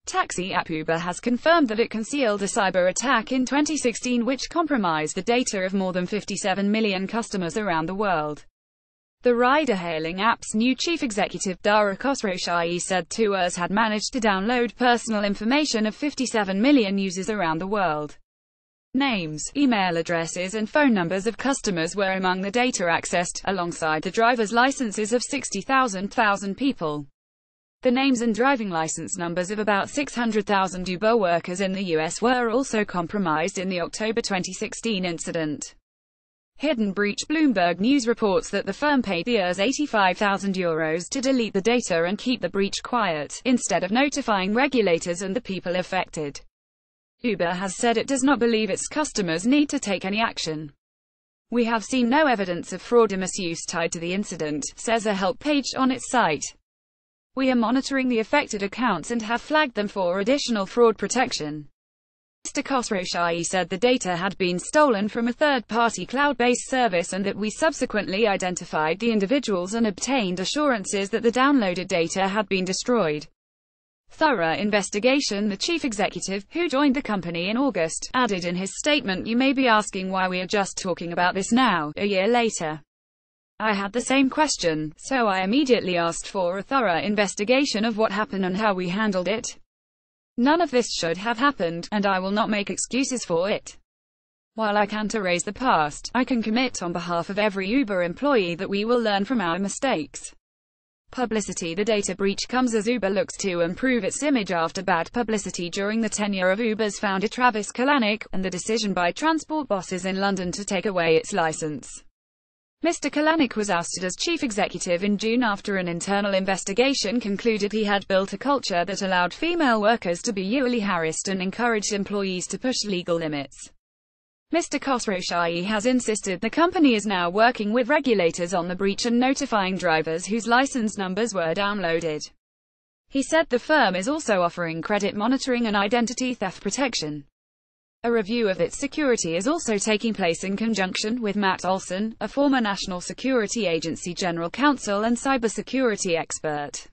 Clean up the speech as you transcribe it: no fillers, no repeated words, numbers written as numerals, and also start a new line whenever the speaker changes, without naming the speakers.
Taxi app Uber has confirmed that it concealed a cyber attack in 2016 which compromised the data of more than 57 million customers around the world. The ride-hailing app's new chief executive Dara Khosrowshahi said tours had managed to download personal information of 57 million users around the world. Names, email addresses and phone numbers of customers were among the data accessed, alongside the driver's licenses of 60,000 people. The names and driving license numbers of about 600,000 Uber workers in the US were also compromised in the October 2016 incident. Hidden breach Bloomberg News reports that the firm paid the Ers €85,000 to delete the data and keep the breach quiet, instead of notifying regulators and the people affected. Uber has said it does not believe its customers need to take any action. "We have seen no evidence of fraud or misuse tied to the incident," says a help page on its site. "We are monitoring the affected accounts and have flagged them for additional fraud protection." Mr. Khosrowshahi said the data had been stolen from a third-party cloud-based service and that we subsequently identified the individuals and obtained assurances that the downloaded data had been destroyed. Thorough investigation. The chief executive, who joined the company in August, added in his statement, "You may be asking why we are just talking about this now, a year later. I had the same question, so I immediately asked for a thorough investigation of what happened and how we handled it. None of this should have happened, and I will not make excuses for it. While I can't erase the past, I can commit on behalf of every Uber employee that we will learn from our mistakes." Publicity. The data breach comes as Uber looks to improve its image after bad publicity during the tenure of Uber's founder Travis Kalanick, and the decision by transport bosses in London to take away its license. Mr. Kalanick was ousted as chief executive in June after an internal investigation concluded he had built a culture that allowed female workers to be yearly harassed and encouraged employees to push legal limits. Mr. Khosrowshahi has insisted the company is now working with regulators on the breach and notifying drivers whose license numbers were downloaded. He said the firm is also offering credit monitoring and identity theft protection. A review of its security is also taking place in conjunction with Matt Olson, a former National Security Agency General Counsel and cybersecurity expert.